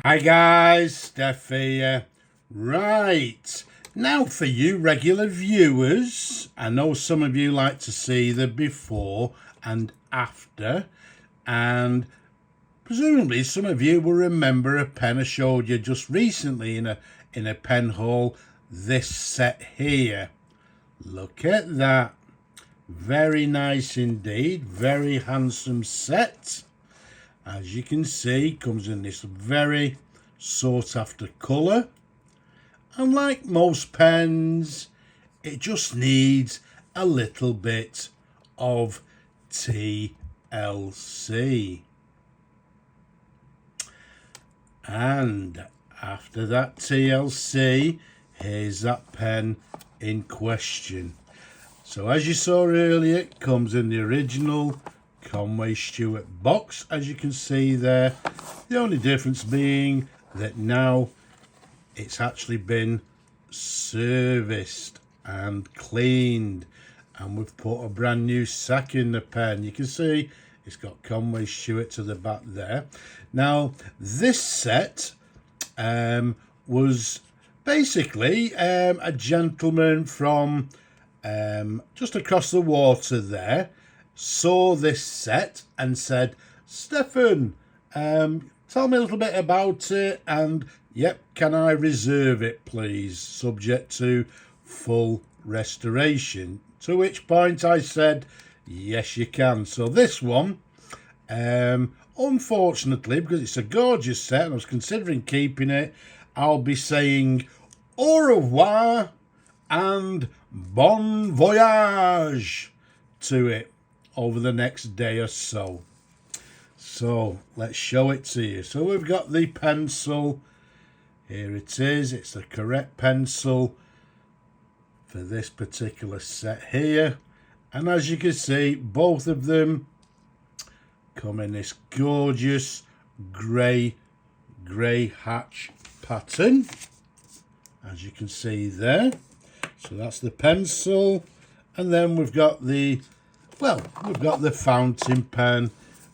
Hi guys, Steph here. Right, now for you regular viewers, I know some of you like to see the before and after, and presumably some of you will remember a pen I showed you just recently in a pen haul, this set here. Look at that. Very nice indeed, very handsome set. As you can see, comes in this very sought after colour. And like most pens, it just needs a little bit of TLC. And after that TLC, here's that pen in question. So as you saw earlier, it comes in the original Conway Stewart box, as you can see there. The only difference being that now it's actually been serviced and cleaned, and we've put a brand new sack in the pen. You can see it's got Conway Stewart to the back there. Now this set was basically a gentleman from just across the water there saw this set and said, Stefan, tell me a little bit about it, and yep, can I reserve it please, subject to full restoration? To which point I said, yes you can. So this one, unfortunately, because it's a gorgeous set and I was considering keeping it, I'll be saying au revoir and bon voyage to it over the next day or so. So let's show it to you. So we've got the pencil. Here it is. It's the correct pencil for this particular set here. And as you can see, both of them come in this gorgeous grey hatch pattern, as you can see there. So that's the pencil, and then we've got the fountain pen,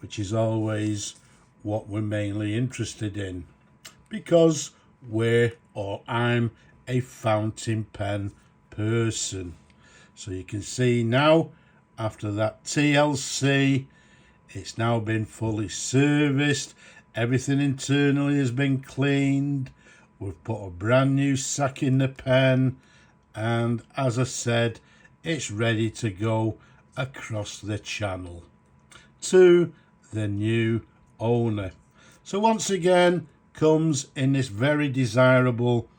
which is always what we're mainly interested in, because I'm a fountain pen person. So you can see now, after that TLC, it's now been fully serviced. Everything internally has been cleaned. We've put a brand new sack in the pen, and as I said, it's ready to go across the channel to the new owner. So once again, comes in this very desirable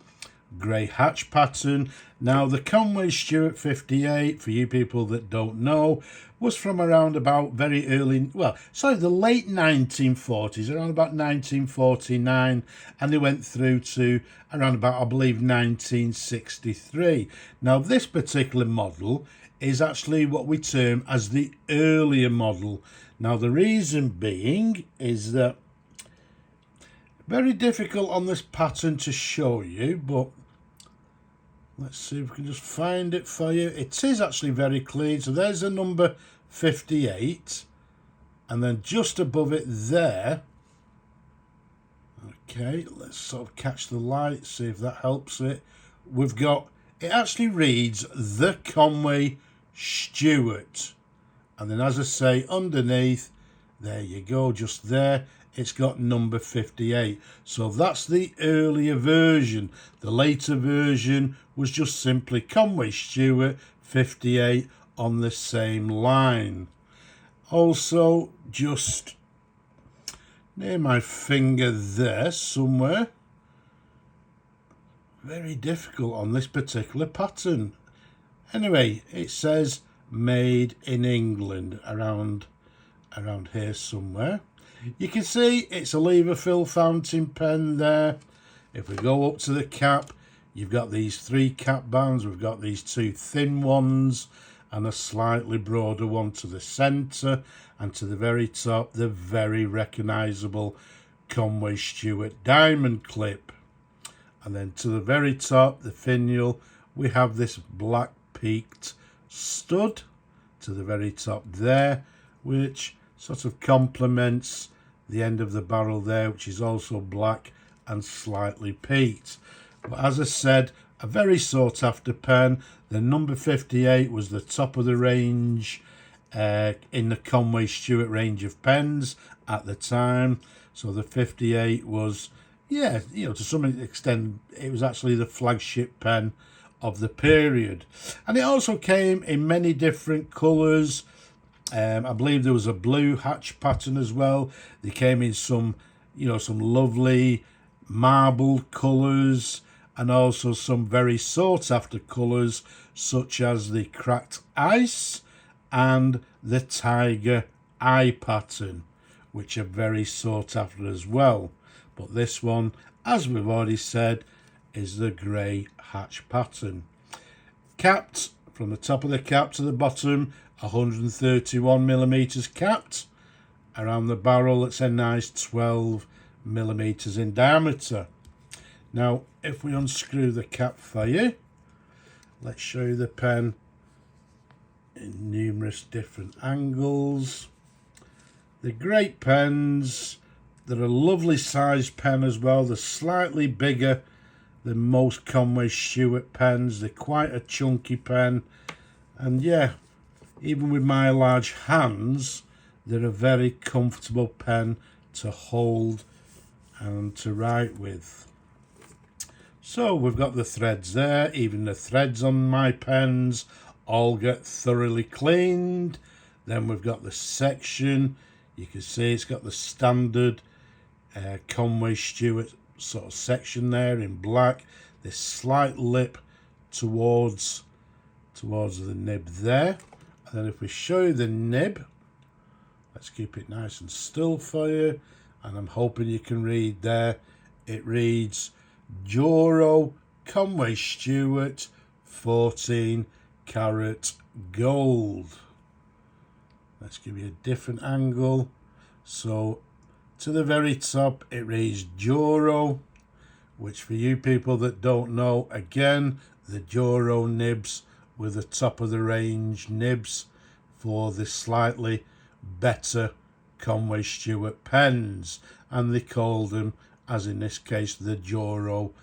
grey hatch pattern. Now the Conway Stewart 58, for you people that don't know, was from around about the late 1940s, around about 1949, and they went through to around about, I believe, 1963. Now this particular model is actually what we term as the earlier model. Now the reason being is that very difficult on this pattern to show you, but let's see if we can just find it for you. It is actually very clean. So there's the number 58, and then just above it there, okay, let's sort of catch the light, see if that helps it. We've got, it actually reads the Conway Stewart, and then as I say, underneath, there you go, just there, it's got number 58. So that's the earlier version. The later version was just simply Conway Stewart 58 on the same line. Also, just near my finger there somewhere, very difficult on this particular pattern. Anyway, it says made in England around here somewhere. You can see it's a lever fill fountain pen there. If we go up to the cap, you've got these 3 cap bands. We've got these 2 thin ones and a slightly broader one to the centre, and to the very top, the very recognisable Conway Stewart diamond clip. And then to the very top, the finial, we have this black peaked stud to the very top there, which sort of complements the end of the barrel there, which is also black and slightly peaked. But as I said, a very sought after pen. The number 58 was the top of the range in the Conway Stewart range of pens at the time. So the 58 was, yeah, you know, to some extent, it was actually the flagship pen of the period. And it also came in many different colours. I believe there was a blue hatch pattern as well. They came in some, you know, some lovely marbled colours, and also some very sought after colours such as the cracked ice and the tiger eye pattern, which are very sought after as well. But this one, as we've already said, is the grey hatch pattern. Capped from the top of the cap to the bottom, 131mm capped. Around the barrel, it's a nice 12mm in diameter. Now, if we unscrew the cap for you, let's show you the pen in numerous different angles. They're great pens. They're a lovely sized pen as well. They're slightly bigger than most Conway Stewart pens. They're quite a chunky pen. And yeah, even with my large hands, they're a very comfortable pen to hold and to write with. So we've got the threads there. Even the threads on my pens all get thoroughly cleaned. Then we've got the section. You can see it's got the standard Conway Stewart sort of section there in black. This slight lip towards the nib there. And then if we show you the nib, let's keep it nice and still for you. And I'm hoping you can read there. It reads Joro Conway Stewart 14 karat gold. Let's give you a different angle. So to the very top it reads Joro, which for you people that don't know, again, the Joro nibs were the top of the range nibs for the slightly better Conway Stewart pens, and they called them, as in this case, the Joro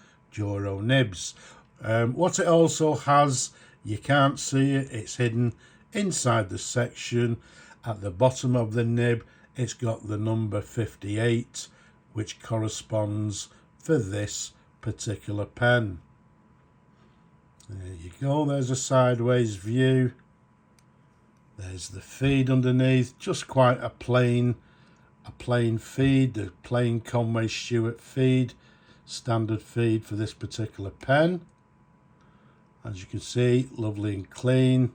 nibs. What it also has, you can't see it, it's hidden inside the section. At the bottom of the nib, it's got the number 58, which corresponds for this particular pen. There you go, there's a sideways view. There's the feed underneath, just quite a plain feed, the plain Conway Stewart feed, standard feed for this particular pen. As you can see, lovely and clean,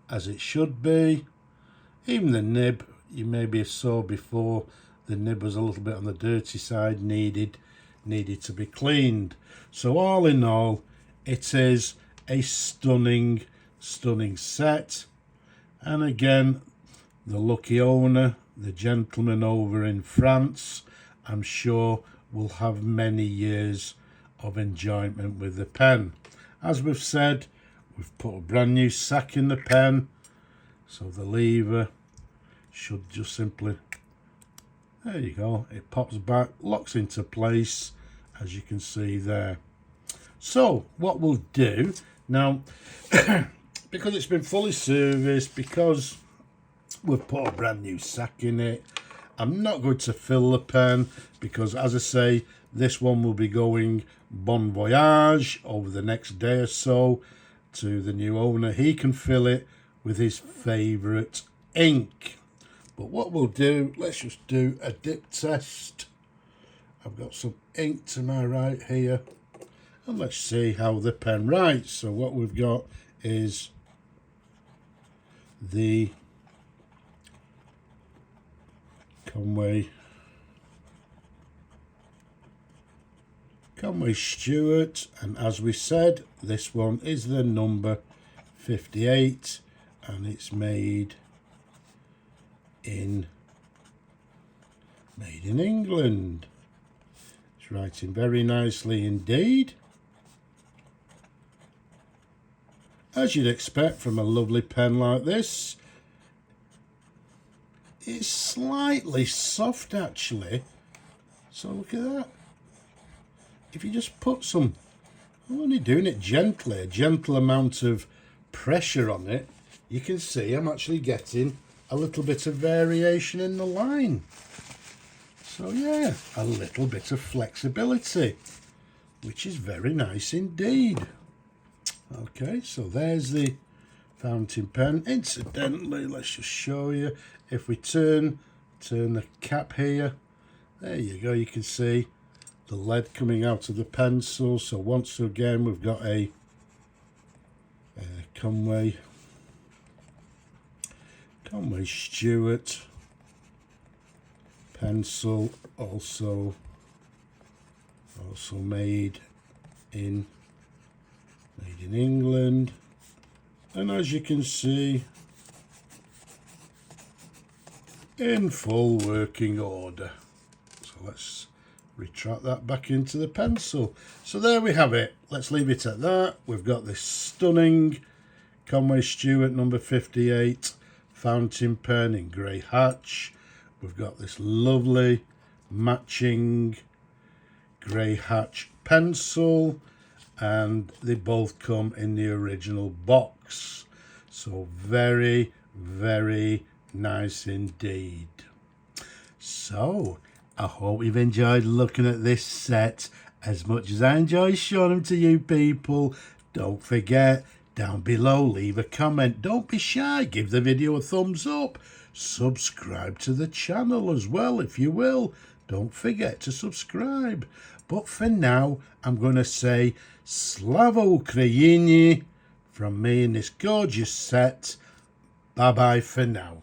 as it should be. Even the nib, you maybe saw before, the nib was a little bit on the dirty side, needed to be cleaned. So all in all, it is a stunning set. And again, the lucky owner, the gentleman over in France, I'm sure will have many years of enjoyment with the pen. As we've said, we've put a brand new sack in the pen, so the lever should just simply, there you go, it pops back, locks into place, as you can see there. So what we'll do now, because it's been fully serviced, because we've put a brand new sack in it, I'm not going to fill the pen, because as I say, this one will be going bon voyage over the next day or so to the new owner. He can fill it with his favourite ink. But what we'll do, let's just do a dip test. I've got some ink to my right here, and let's see how the pen writes. So what we've got is the Conway Stewart, and as we said, this one is the number 58, and it's made in England. It's writing very nicely indeed, as you'd expect from a lovely pen like this. It's slightly soft actually, so look at that. if you just put some, I'm only doing it gently, a gentle amount of pressure on it, you can see I'm actually getting a little bit of variation in the line. So yeah, a little bit of flexibility, which is very nice indeed. Okay, so there's the fountain pen. Incidentally, let's just show you, if we turn the cap here, there you go, you can see the lead coming out of the pencil. So once again, we've got a Conway Stewart pencil, also made in England, and as you can see, in full working order. So let's retract that back into the pencil. So there we have it. Let's leave it at that. We've got this stunning Conway Stewart number 58 fountain pen in grey hatch. We've got this lovely matching grey hatch pencil, and they both come in the original box. So very, very nice indeed. So I hope you've enjoyed looking at this set as much as I enjoy showing them to you people. Don't forget, down below, leave a comment. Don't be shy, give the video a thumbs up. Subscribe to the channel as well if you will. Don't forget to subscribe. But for now, I'm going to say Slava Ukraini from me in this gorgeous set. Bye bye for now.